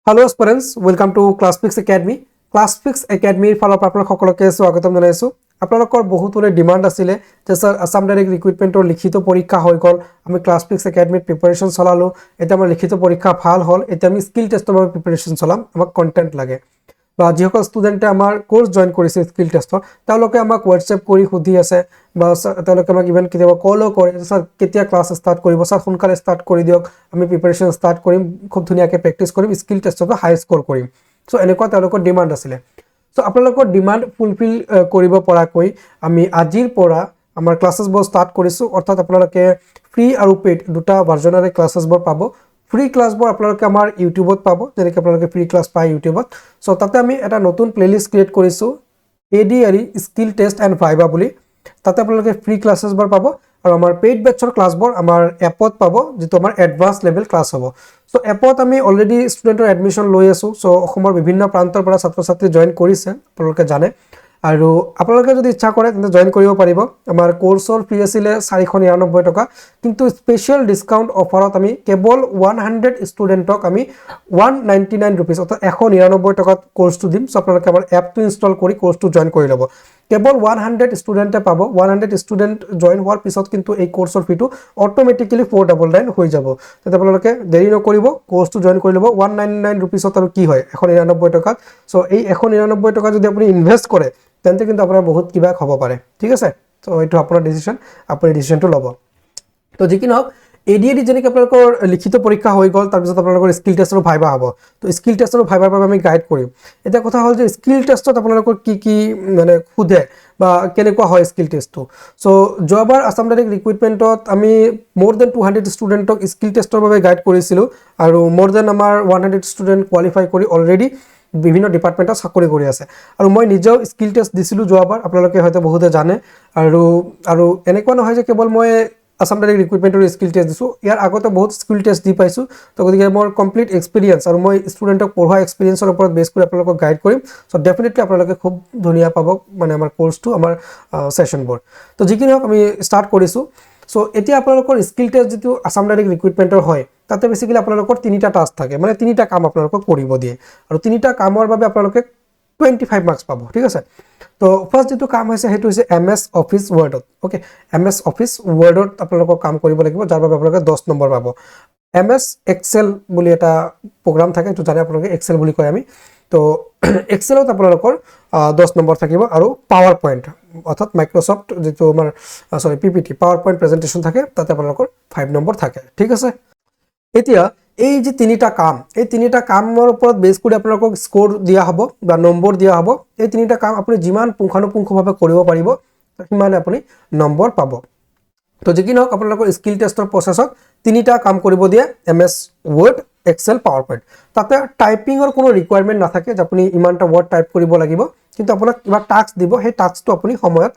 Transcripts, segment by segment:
Hello aspirants, welcome to ClassFix Academy. ClassFix Academy ফালৰ পৰা আপোনালোক সকলোকে স্বাগতম জনাইছো। আপোনালোকৰ বহুতৰে ডিমান্ড আছিল যে স্যাৰ আসাম ডাইৰেক্ট ৰিক্ৰুটমেন্টৰ লিখিত পৰীক্ষা হৈ গল। আমি ClassFix Academy প্ৰিপাৰেচন চলালো। এটা আমাৰ লিখিত পৰীক্ষা ভাল হ'ল। এটা আমি স্কিল টেষ্টৰ বাবে প্ৰিপাৰেচন চলাম। আমাক কন্টেন্ট লাগে। বা যিসকল ষ্টুডেণ্টে আমাৰ কোৰ্স জয়েন কৰিছে স্কিল টেষ্টৰ তেওঁলোকে আমাক হোৱাটসএপ কৰি সুধি আছে বা তেওঁলোকে আমাক ইভেন কেতিয়াবা কলও কৰে স্যাৰ কেতিয়া ক্লাছ ষ্টাৰ্ট কৰিব স্যাৰ সোনকালে ষ্টাৰ্ট কৰি দিয়ক আমি প্ৰিপাৰেচন ষ্টাৰ্ট কৰিম খুব ধুনীয়াকৈ প্ৰেক্টিছ কৰিম স্কিল টেষ্টত হাই স্কোৰ কৰিম সো এনেকুৱা তেওঁলোকৰ ডিমান্ড আছিল সো আপোনালোকৰ ডিমান্ড ফুলফিল কৰিব পৰাকৈ আমি আজিৰ পৰা আমাৰ ক্লাसेছবোৰ ষ্টাৰ্ট কৰিছো অৰ্থাৎ আপোনালোকে ফ্ৰী আৰু পেইড দুটা ভাৰ্জনৰে ক্লাছেছবোৰ পাব ফ্ৰী ক্লাছবোৰ আপোনালোকে আমাৰ ইউটিউবত পাব যেনেকৈ আপোনালোকে ফ্ৰী ক্লাছ পায় ইউটিউবত সো তাতে আমি এটা নতুন প্লেলিষ্ট ক্ৰিয়েট কৰিছো ADRE skill test and viva বুলি তাতে আপোনালোকে ফ্ৰী ক্লাছেছবোৰ পাব আৰু আমাৰ পেইড বেটছৰ ক্লাছবোৰ আমাৰ এপত পাব যেটো আমাৰ এডভান্স লেভেল ক্লাছ হ'ব সো এপত আমি অলৰেডি ষ্টুডেণ্টৰ এডমিশ্যন লৈ আছো সো অসমৰ বিভিন্ন প্ৰান্তৰ পৰা ছাত্ৰ ছাত্ৰী জয়েন কৰিছে আপোনালোকে জানে আৰু আপোনালোকে যদি ইচ্ছা কৰে তেন্তে জয়েন কৰিব পাৰিব আমাৰ কোৰ্সৰ ফি আছিল 499 টকা কিন্তু স্পেশাল ডিসকাউন্ট অফাৰত আমি কেৱল 100 ষ্টুডেণ্টক আমি 199 रुपीस অৰ্থাৎ 199 টকাত কোৰ্সটো দিম সো আপোনালোকে আমাৰ এপটো ইনষ্টল কৰি কোৰ্সটো জয়েন কৰি ল'ব কেৱল 100 ষ্টুডেণ্টে পাব 100 ষ্টুডেণ্ট জয়েন হোৱাৰ পিছত কিন্তু এই কোৰ্সৰ ফিটো অটোমেটিক্যালি 499 হৈ যাব তেতে আপোনালোকে দেৰি নকৰিব কোৰ্সটো জয়েন কৰি ল'ব 199 रुपीसত আৰু কি হয় 199 টকা সো এই 199 টকা যদি আপুনি ইনভেস্ট কৰে তেন্তে কিন্তু আপোনাৰ বহুত কিবা হ'ব পাৰে ঠিক আছে সো এইটো আপোনাৰ ডিসিশন আপুনি ডিসিশনটো ল'ব তো যি কি নহওক এডিআৰই যেনেকৈ আপোনালোকৰ লিখিত পৰীক্ষা হৈ গ'ল তাৰ পিছত আপোনালোকৰ স্কিল টেষ্টৰ ভাইবা হ'ব তো স্কিল টেষ্টৰ ভাইবাৰ বাবে আমি গাইড কৰিম এটা কথা হ'ল যে স্কিল টেষ্টত আপোনালোকৰ কি মানে খুদে বা কেনেকুৱা হয় স্কিল টেষ্টটো সো যোৱাবাৰ আসাম ডাইৰেক্ট ৰিক্ৰুটমেন্টত আমি মোৰ দেন 200 ষ্টুডেণ্টক স্কিল টেষ্টৰ বাবে গাইড কৰিছিলো আৰু মোৰ দেন আমাৰ 100 ষ্টুডেণ্ট কোৱালিফাই কৰি অলৰেডি বিভিন্ন ডিপাৰ্টমেন্টত চাকৰি কৰি আছে আৰু মই নিজেও স্কিল টেষ্ট দিছিলো যোৱাবাৰ আপোনালোকে হয়তো বহুতে জানে আৰু এনেকুৱা নহয় যে কেৱল মই আসাম ডাইৰেক্ট ৰিক্ৰুটমেন্টৰ স্কিল টেষ্ট দিছো ইয়াৰ আগতে বহুত স্কিল টেষ্ট দি পাইছো তো গতিকে মোৰ কমপ্লিট এক্সপেৰিয়েন্স আৰু মই ষ্টুডেণ্টক পঢ়োৱা এক্সপেৰিয়েন্সৰ ওপৰত বেছ কৰি আপোনালোকক গাইড কৰিম সো ডেফিনেটলি আপোনালোকে খুব ধুনীয়া পাব মানে আমাৰ কোৰ্সটো আমাৰ সেশনবোৰ তো যিকিনো আমি ষ্টাৰ্ট কৰিছো সো এতিয়া আপোনালোকৰ স্কিল টেষ্ট যেটো আসাম ডাইৰেক্ট ৰিক্ৰুটমেন্টৰ হয় তাতে বেসিক্যালি আপোনালোকৰ তিনিটা টাস্ক থাকে মানে তিনিটা কাম আপোনালোকক কৰিব দিয়ে আৰু তিনিটা কামৰ বাবে আপোনালোকে 25 মাৰ্কস পাব ঠিক আছে তো ফাৰ্স্ট যেটো কাম হৈছে হেতু হৈছে এমএস অফিস ওয়াৰ্ডত ওকে এমএস অফিস ওয়াৰ্ডত আপোনালোকক কাম কৰিব লাগিব যাৰ বাবে আপোনালোকে 10 নম্বৰ পাব এমএস এক্সেল বুলি এটা প্ৰগ্ৰাম থাকে তো জানে আপোনালোকে এক্সেল বুলি কয় আমি তো এক্সেলত আপোনালোকৰ 10 নম্বৰ থাকিব আৰু পাৱাৰ পইণ্ট অৰ্থাৎ মাইক্ৰসফট যেটো আমাৰ পিপিটি পাৱাৰ পইণ্ট প্ৰেজেন্টেশন থাকে তাতে আপোনালোকৰ 5 নম্বৰ থাকে ঠিক আছে এতিয়া এই যে তিনিটা কাম এই তিনিটা কামৰ ওপৰত বেছ কৰি আপোনালোকক স্কোৰ দিয়া হ'ব বা নম্বৰ দিয়া হ'ব এই তিনিটা কাম আপুনি যিমান পুংখানুপুংখভাৱে কৰিব পাৰিব সিমানে আপুনি নম্বৰ পাব তো যি কি নহওক আপোনালোকৰ স্কিল টেষ্টৰ প্ৰসেছত তিনিটা কাম কৰিব দিয়ে MS Word Excel PowerPoint তাতে টাইপিংৰ কোনো ৰিকুৱাৰমেন্ট নাথাকে যে আপুনি ইমানটা ওয়াৰ্ড টাইপ কৰিব লাগিব কিন্তু আপোনাক কিবা টাস্ক দিব সেই টাস্কটো আপুনি সময়ত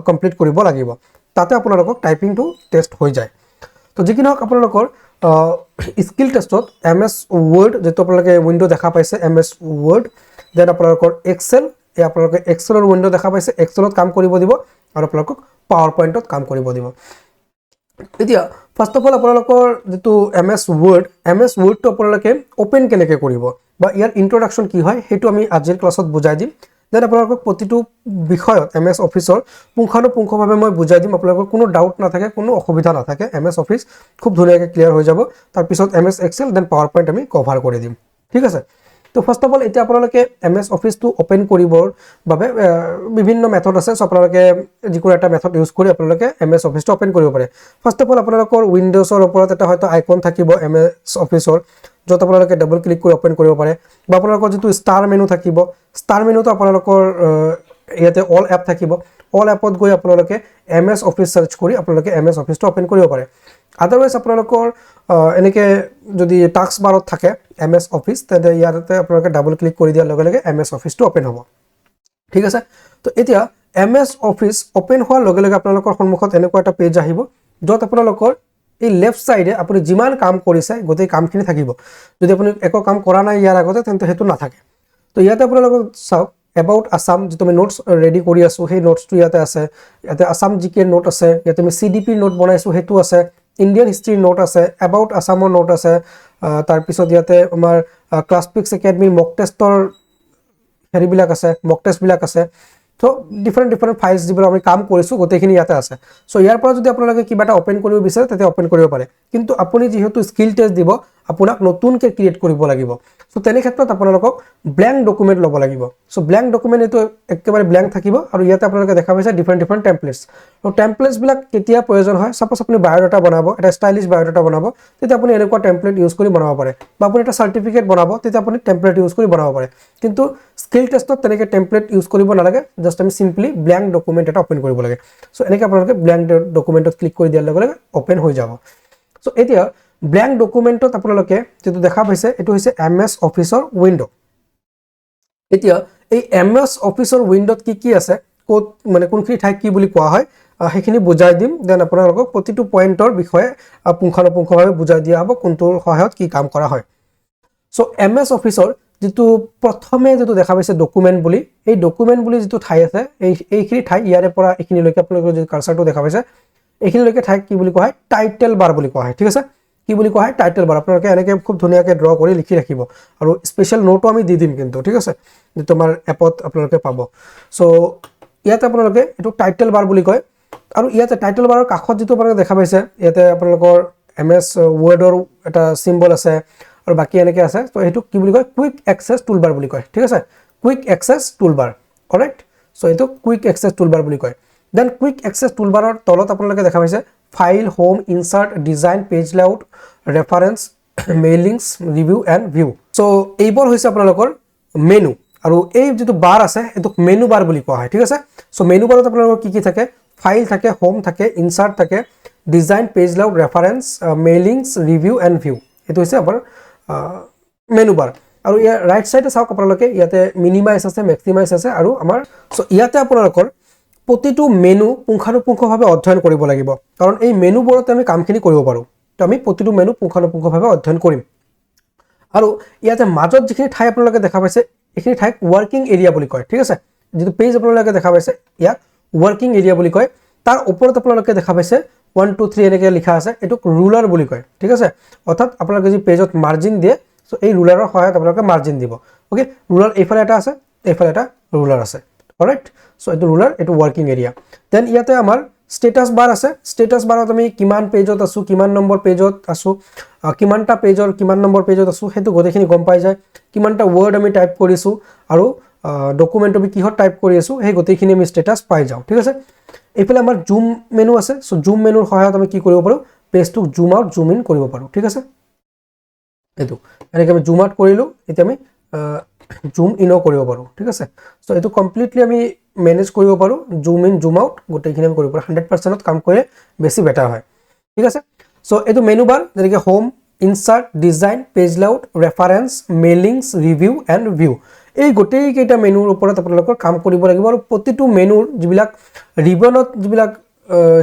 কমপ্লিট কৰিব লাগিব তাতে আপোনালোকক টাইপিংটো টেষ্ট হৈ যায় তো যি কি নহওক আপোনালোকৰ স্কিল টেষ্টত এমএস ওয়াৰ্ড যেটো আপোনালোকে উইন্ডো দেখা পাইছে এমএস ওয়াৰ্ড দেন আপোনালোকৰ এক্সেল এই আপোনালোকে এক্সেলৰ উইন্ডো দেখা পাইছে এক্সেলত কাম কৰিব দিব আৰু আপোনালোকক পাৱাৰ পইণ্টত কাম কৰিব দিব এতিয়া ফাৰ্স্ট অফ অল আপোনালোকৰ যেটো এমএস ওয়াৰ্ডটো আপোনালোকে ওপেন কেনেকৈ কৰিব বা ইয়াৰ ইন্ট্ৰোডাকচন কি হয় হেতু আমি আজিৰ ক্লাছত বুজাই দিম দেন আপোনালোকক প্ৰতিটো বিষয়ত এমএস অফিসৰ পুংখানুপুংখভাৱে মই বুজাই দিম আপোনালোকৰ কোনো ডাউট নাথাকে কোনো অসুবিধা নাথাকে এমএস অফিস খুব ধুনীয়াকৈ ক্লিয়াৰ হৈ যাব তাৰ পিছত MS Excel then PowerPoint আমি কভাৰ কৰি দিম ঠিক আছে তো ফাৰ্স্ট অফ অল এতিয়া আপোনালোকে এমএস অফিসটো ওপেন কৰিবৰ বাবে বিভিন্ন মেথড আছে সো আপোনালোকে যিকোনো এটা মেথড ইউজ কৰি আপোনালোকে এমএস অফিসটো ওপেন কৰিব পাৰে ফাৰ্স্ট অফ অল আপোনালোকৰ উইন্ডোজৰ ওপৰত এটা হয়তো আইকন থাকিব এমএস অফিসৰ যত আপোনালোকে ডাবল ক্লিক কৰি ওপেন কৰিব পাৰে বা আপোনালোকৰ যেটো ষ্টাৰ মেনু থাকিব ষ্টাৰ মেনুটো আপোনালোকৰ ইয়াতে অল এপ থাকিব অল এপত গৈ আপোনালোকে এমএস অফিস সাৰ্চ কৰি আপোনালোকে এমএস অফিসটো ওপেন কৰিব পাৰে আদাৰৱাইজ আপোনালোকৰ এনেকে যদি টাস্ক বাৰত থাকে এমএস অফিস তেন্তে ইয়াতে আপোনালোকে ডাবল ক্লিক কৰি দিয়াৰ লগে লগে এমএস অফিসটো ওপেন হ'ব ঠিক আছে তো এতিয়া এমএস অফিস ওপেন হোৱাৰ লগে লগে আপোনালোকৰ সন্মুখত এনেকুৱা এটা পেজ আহিব যত আপোনালোকৰ এই লেফট সাইডে আপুনি যিমান কাম কৰিছে গোটেই কামখিনি থাকিব যদি আপুনি একো কাম কৰা নাই ইয়াৰ আগতে তেন্তে হেতু নাথাকে তো ইয়াতে আপোনালোকক চাওক about Assam যেটো আমি নোটস ৰেডি কৰি আছো সেই নোটসটো ইয়াতে আছে ইয়াতে আসাম জিকে নোট আছে ইয়াতে আমি সিডিপি নোট বনাইছো হেতু আছে ইন্ডিয়ান হিষ্ট্রি নোট আছে about Assamৰ নোট আছে তাৰপিছত ইয়াতে আমাৰ ক্লাছপিক্স একাডেমিৰ মক টেষ্টৰ হেৰিবিলাক আছে, মক টেষ্টবিলাক আছে। তো ডিফাৰেণ্ট ফাইলছ যিবোৰ আমি কাম কৰিছোঁ গোটেইখিনি ইয়াতে আছে। চ' ইয়াৰ পৰা যদি আপোনালোকে কিবা এটা অপেন কৰিব বিচাৰে তেতিয়া অপেন কৰিব পাৰে, কিন্তু আপুনি যিহেতু স্কিল টেষ্ট দিব আপোনাক নতুনকৈ ক্ৰিয়েট কৰিব লাগিব। চ' তেনে ক্ষেত্ৰত আপোনালোকক ব্লেংক ডকুমেণ্ট ল'ব লাগিব। চ' ব্লেংক ডকুমেণ্ট এইটো একেবাৰে ব্লেংক থাকিব, আৰু ইয়াতে আপোনালোকে দেখা পাইছে ডিফাৰেণ্ট টেম্পলেটছ। ত' টেম্পলেটছবিলাক কেতিয়া প্ৰয়োজন হয়, ছাপ'জ আপুনি বায়'ডাটা বনাব, এটা ষ্টাইলিছ বায়'ডাটা বনাব, তেতিয়া আপুনি এনেকুৱা টেম্পলেট ইউজ কৰি বনাব পাৰে, বা আপুনি এটা চাৰ্টিফিকেট বনাব তেতিয়া আপুনি টেম্পলেট ইউজ কৰি বনাব পাৰে। কিন্তু স্কিল টেষ্টত তেনেকৈ টেম্পলেট ইউজ কৰিব নালাগে, জাষ্ট আমি চিম্পলি ব্লেংক ডকুমেণ্ট এটা অপেন কৰিব লাগে। চ' এনেকৈ আপোনালোকে ব্লেংক ডকুমেণ্টত ক্লিক কৰি দিয়াৰ লগে লগে অপেন হৈ যাব। চ' এতিয়া ব্লেংক ডকুমেণ্টত আপোনালোকে যিটো দেখা পাইছে এইটো হৈছে MS অফিচৰ উইণ্ড'। এতিয়া এই MS অফিচৰ উইণ্ডত কি আছে, ক'ত মানে কোনখিনি ঠাইক কি বুলি কোৱা হয় সেইখিনি বুজাই দিম। দেন আপোনালোকক প্ৰতিটো পইণ্টৰ বিষয়ে পুংখানুপুংখভাৱে বুজাই দিয়া হ'ব কোনটোৰ সহায়ত কি কাম কৰা হয়। চ' MS অফিচৰ যিটো প্ৰথমে যিটো দেখা পাইছে ডকুমেণ্ট বুলি, এই ডকুমেণ্ট বুলি যিটো ঠাই আছে এইখিনি ঠাই ইয়াৰে পৰা এইখিনিলৈকে আপোনালোকৰ যদি কাৰ্চাৰটো দেখা পাইছে এইখিনিলৈকে ঠাইক কি বুলি কোৱা হয়, টাইটেল বাৰ বুলি কোৱা হয়। ঠিক আছে, কি বুলি কোৱা হয়, টাইটেল বাৰ। আপোনালোকে এনেকৈ খুব ধুনীয়াকৈ ড্ৰ কৰি লিখি ৰাখিব, আৰু স্পেচিয়েল নোটো আমি দি দিম কিন্তু, ঠিক আছে, যিটো আমাৰ এপত আপোনালোকে পাব। চ' ইয়াতে আপোনালোকে এইটো টাইটেল বাৰ বুলি কয়, আৰু ইয়াতে টাইটেল বাৰৰ কাষত যিটো আপোনালোকে দেখা পাইছে ইয়াতে আপোনালোকৰ MS ৱৰ্ডৰ এটা চিম্বল আছে, আৰু বাকী এনেকৈ আছে। তো সেইটো কি বুলি কয়, কুইক এক্সেছ টুলবাৰ বুলি কয়। ঠিক আছে, কুইক এক্সেছ টুলবাৰ, কাৰেক্ট। চ' এইটো কুইক এক্সেছ টুলবাৰ বুলি কয়। দেন কুইক এক্সেছ টুলবাৰৰ তলত আপোনালোকে দেখা পাইছে file, home, insert, design, page layout, reference, mailings, review and view. So' এইবোৰ হৈছে আপোনালোকৰ মেনু, আৰু এই যিটো বাৰ আছে এইটোক মেনু বাৰ বুলি কোৱা হয়। ঠিক আছে, চ' মেনু বাৰত আপোনালোকৰ কি থাকে, ফাইল থাকে, হোম থাকে, ইনচাৰ্ট থাকে, design, page layout, reference, mailings, review and view. এইটো হৈছে আমাৰ মেনু বাৰ। আৰু ইয়াৰ ৰাইট চাইডে চাওক আপোনালোকে ইয়াতে মিনিমাইজ আছে, মেক্সিমাইজ আছে, আৰু আমাৰ চ' ইয়াতে আপোনালোকৰ প্ৰতিটো মেনু পুংখানুপুংখভাৱে অধ্যয়ন কৰিব লাগিব, কাৰণ এই মেনুবোৰতে আমি কামখিনি কৰিব পাৰোঁ। তো আমি প্ৰতিটো মেনু পুংখানুপুংখভাৱে অধ্যয়ন কৰিম। আৰু ইয়াতে মাজত যিখিনি ঠাই আপোনালোকে দেখা পাইছে এইখিনি ঠাইক ৱৰ্কিং এৰিয়া বুলি কয়। ঠিক আছে, যিটো পেজ আপোনালোকে দেখা পাইছে ইয়াক ৱৰ্কিং এৰিয়া বুলি কয়। তাৰ ওপৰত আপোনালোকে দেখা পাইছে 1 2 3 এনেকৈ লিখা আছে, এইটোক ৰুলাৰ বুলি কয়। ঠিক আছে, অৰ্থাৎ আপোনালোকে যদি পেজত মাৰ্জিন দিয়ে চ' এই ৰুলাৰৰ সহায়ত আপোনালোকে মাৰ্জিন দিব। অ'কে, ৰুলাৰ এইফালে এটা আছে, এইফালে এটা ৰুলাৰ আছে, কাৰেক্ট। চ' এইটো ৰুলাৰ, এইটো ৱৰ্কিং এৰিয়া। দেন ইয়াতে আমাৰ ষ্টেটাছ বাৰ আছে। ষ্টেটাছ বাৰত আমি কিমান পেজত আছোঁ, কিমান নম্বৰ পেজত আছোঁ, কিমানটা পেজৰ কিমান নম্বৰ পেজত আছোঁ সেইটো গোটেইখিনি গম পাই যায়। কিমানটা ৱৰ্ড আমি টাইপ কৰিছোঁ, আৰু ডকুমেণ্ট আমি কিহত টাইপ কৰি আছোঁ সেই গোটেইখিনি আমি ষ্টেটাছ পাই যাওঁ। ঠিক আছে, এইফালে আমাৰ জুম মেনু আছে। চ' জুম মেনুৰ সহায়ত আমি কি কৰিব পাৰোঁ, পেজটোক জুম আউট, জুম ইন কৰিব পাৰোঁ। ঠিক আছে, এইটো এনেকৈ আমি জুম আউট কৰিলোঁ, এতিয়া আমি জুম ইনো কৰিব পাৰোঁ। ঠিক আছে, চ' এইটো কমপ্লিটলি আমি মেনেজ কৰিব পাৰোঁ, জুম ইন, জুম আউট গোটেইখিনি আমি কৰিব পাৰোঁ। 100%ত কাম কৰিলে বেছি বেটাৰ হয়। ঠিক আছে, চ' এইটো মেনু বাৰ, যেনেকৈ home, insert, design, page layout, reference, mailings, review and view, এই গোটেইকেইটা মেনুৰ ওপৰত আপোনালোকৰ কাম কৰিব লাগিব। আৰু প্ৰতিটো মেনুৰ যিবিলাক ৰিবনত যিবিলাক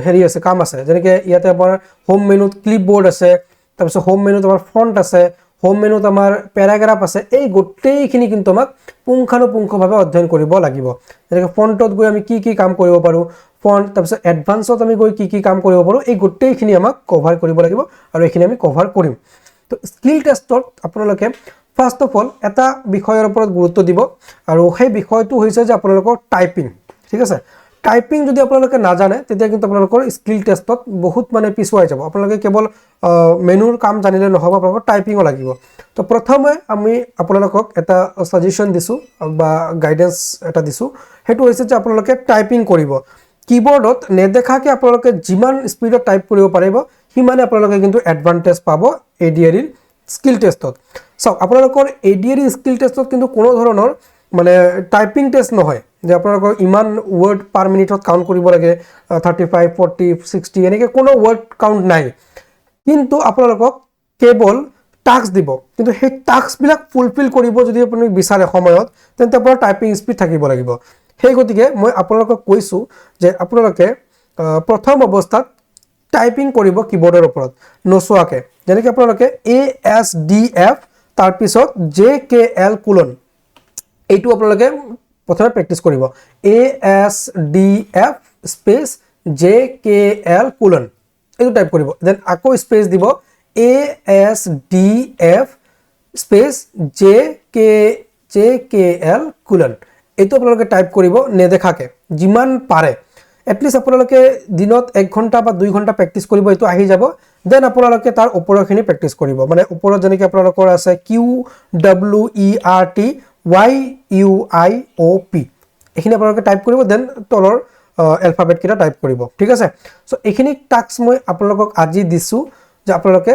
হেৰি আছে, কাম আছে, যেনেকৈ ইয়াতে আমাৰ হোম মেনুত ক্লিপবৰ্ড আছে, তাৰপিছত হোম মেনুত আমাৰ ফণ্ট আছে, হোম মেনুত আমাৰ পেৰাগ্ৰাফ আছে। এই গোটেইখিনি কিন্তু আমাক পুংখানুপুংখভাৱে অধ্যয়ন কৰিব লাগিব। যেনেকৈ ফণ্টত গৈ আমি কি কাম কৰিব পাৰোঁ, ফণ্ট, তাৰপিছত এডভান্সত আমি গৈ কি কাম কৰিব পাৰোঁ, এই গোটেইখিনি আমাক কভাৰ কৰিব লাগিব, আৰু এইখিনি আমি কভাৰ কৰিম। তো স্কিল টেষ্টত আপোনালোকে ফাৰ্ষ্ট অফ অল এটা বিষয়ৰ ওপৰত গুৰুত্ব দিব, আৰু সেই বিষয়টো হৈছে যে আপোনালোকৰ টাইপিং। ঠিক আছে, টাইপিং যদি আপোনালোকে নাজানে তেতিয়া কিন্তু আপোনালোকৰ স্কিল টেষ্টত বহুত মানে পিছুৱাই যাব। আপোনালোকে কেৱল মেনুৰ কাম জানিলে নহ'ব, আপোনালোকৰ টাইপিঙো লাগিব। তো প্ৰথমে আমি আপোনালোকক এটা ছাজেশ্যন দিছোঁ বা গাইডেন্স এটা দিছোঁ, সেইটো হৈছে যে আপোনালোকে টাইপিং কৰিব। কীবৰ্ডত নেদেখাকৈ আপোনালোকে যিমান স্পীডত টাইপ কৰিব পাৰিব সিমানে আপোনালোকে কিন্তু এডভান্টেজ পাব ADREৰ স্কিল টেষ্টত। চাওক, আপোনালোকৰ ADRE স্কিল টেষ্টত কিন্তু কোনো ধৰণৰ মানে টাইপিং টেষ্ট নহয় যে আপোনালোকৰ ইমান ৱৰ্ড পাৰ মিনিটত কাউণ্ট কৰিব লাগে, 35 40 60 এনেকৈ কোনো ৱৰ্ড কাউণ্ট নাই। কিন্তু আপোনালোকক কেৱল টাস্ক দিব, কিন্তু সেই টাস্কবিলাক ফুলফিল কৰিব যদি আপুনি বিচাৰে সময়ত, তেন্তে আপোনাৰ টাইপিং স্পীড থাকিব লাগিব। সেই গতিকে মই আপোনালোকক কৈছোঁ যে আপোনালোকে প্ৰথম অৱস্থাত টাইপিং কৰিব কীবৰ্ডৰ ওপৰত নচোৱাকৈ। যেনেকৈ আপোনালোকে ASDF তাৰপিছত JKL:, এইটো আপোনালোকে প্ৰথমে প্ৰেক্টিছ কৰিব। ASDF স্পেচ JKL:, এইটো টাইপ কৰিব। দেন আকৌ স্পেচ দিব ASDF স্পেচ JKL কোলন এইটো আপোনালোকে টাইপ কৰিব নেদেখাকে যিমান পাৰে এটলিষ্ট আপোনালোকে দিনত 1 ঘণ্টা বা 2 ঘণ্টা প্ৰেক্টিছ কৰিব এইটো আহি যাব দেন আপোনালোকে তাৰ ওপৰখিনি প্ৰেক্টিছ কৰিব মানে ওপৰত যেনেকৈ আপোনালোকৰ আছে QWERTYUIOP এইখিনি আপোনালোকে টাইপ কৰিব দেন তলৰ এলফাবেট কেইটা টাইপ কৰিব ঠিক আছে সো এইখিনি টাস্ক মই আপোনালোকক আজি দিছো যে আপোনালোকে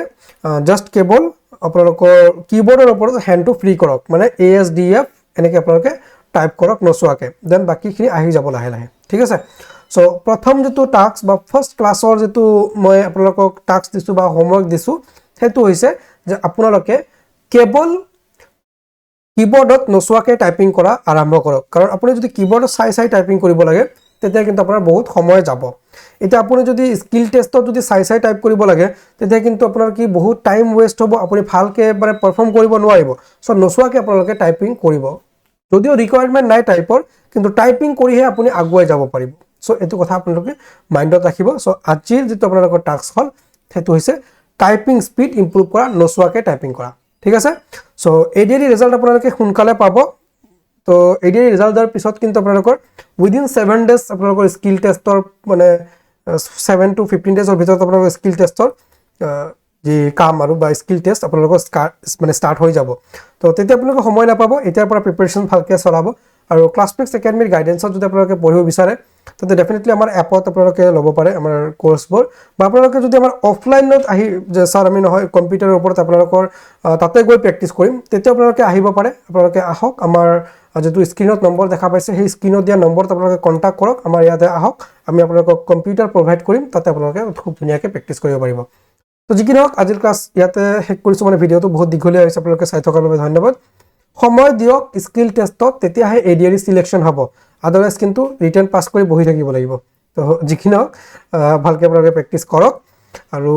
জাস্ট কেবল আপোনালোকৰ কিবৰ্ডৰ ওপৰত হ্যান্ডটো ফ্ৰী কৰক মানে ASDF এনেকৈ আপোনালোকে টাইপ কৰক নচোৱাকে দেন বাকিখিনি আহি যাব লাহে লাহে ঠিক আছে সো প্ৰথম যেটো টাস্ক বা ফাৰ্স্ট ক্লাছৰ যেটো মই আপোনালোকক টাস্ক দিছো বা হোমৱৰ্ক দিছো হেতু হৈছে যে আপোনালোকে কেবল কিবৰ্ডত নচোৱাকে টাইপিং কৰা আৰম্ভ কৰক কাৰণ আপুনি যদি কিবৰ্ডত চাই টাইপিং কৰিব লাগে তেতিয়া কিন্তু আপোনাৰ বহুত সময় যাব এটা আপুনি যদি স্কিল টেষ্টত যদি চাই টাইপ কৰিব লাগে তেতিয়া কিন্তু আপোনাৰ কি বহুত টাইম ওয়েষ্ট হ'ব আপুনি ভালকে মানে পাৰফৰ্ম কৰিব নোৱাৰিব সো নচোৱাকে আপোনালোকে টাইপিং কৰিব যদিও ৰিকোয়াৰমেন্ট নাই টাইপৰ কিন্তু টাইপিং কৰিহে আপুনি আগুৱাই যাব পাৰিব সো এটো কথা আপোনালোকে মাইন্ডত ৰাখিব সো আজিৰ যেটো আপোনালোকৰ টাস্ক হল হেতু হৈছে টাইপিং স্পিড ইমপ্ৰুভ কৰা নচোৱাকে টাইপিং কৰা ঠিক আছে সো এডিআৰি ৰিজাল্ট আপোনালোকে সোনকালে পাব তো এডিআৰি ৰিজাল্ট dar পিছত কিন্তু আপোনালোকৰ উইদিন 7 ডেজ আপোনালোকৰ স্কিল টেষ্টৰ মানে 7 to 15 ডেজৰ ভিতৰত আপোনালোকৰ স্কিল টেষ্টৰ যে কাম আৰু বা স্কিল টেষ্ট আপোনালোকৰ মানে স্টাৰ্ট হৈ যাব তো তেতিয়া আপোনালোকে সময় নাপাব এতিয়াৰ পৰা প্ৰিপাৰেচন ভালকে চলাব আৰু ক্লাছপিক্স একাডেমিৰ গাইডেন্সত যদি আপোনালোকে পঢ়িব বিচাৰে তেন্তে ডেফিনেটলি আমাৰ এপত আপোনালোকে ল'ব পাৰে আমাৰ কোৰ্সবোৰ বা আপোনালোকে যদি আমাৰ অফলাইনত আহি যে স্যাৰ আমি নহয় কম্পিউটাৰৰ ওপৰত আপোনালোকৰ তাতে গৈ প্ৰেক্টিছ কৰিম তেতিয়া আপোনালোকে আহিব পাৰে আপোনালোকে আহক আমাৰ যেটো স্ক্ৰিনত নম্বৰ দেখা পাইছে সেই স্ক্ৰিনত দিয়া নম্বৰত আপোনালোকে কন্টাক্ট কৰক আমাৰ ইয়াতে আহক আমি আপোনালোকক কম্পিউটাৰ প্ৰভাইড কৰিম তাতে আপোনালোকে খুব ধুনীয়াকৈ প্ৰেক্টিছ কৰিব পাৰিব তো যি কি নহওক আজিৰ ক্লাছ ইয়াতে শেষ কৰিছো মানে ভিডিওটো বহুত দীঘলীয়া হৈছে আপোনালোকে চাই থকাৰ বাবে ধন্যবাদ সময় দিয়ক স্কিল টেষ্টত তেতিয়াহে এডিআৰি সিলেকশন হ'ব আদাৰৱাইজ কিন্তু ৰিটেন পাস কৰি বহি থাকিব লাগিব তো যি কি নহওক ভালকে আপোনালোকে প্ৰেক্টিছ কৰক আৰু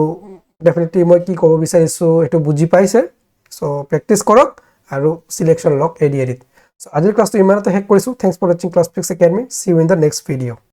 ডেফিনেটলি মই কি ক'ব বিচাৰিছো এটো বুজি পাইছে সো প্ৰেক্টিছ কৰক আৰু সিলেকশন লক এডিআৰিত সো আজিৰ ক্লাছটো ইমানতে শেষ কৰিছো thanks for watching Classpix academy see you in the next video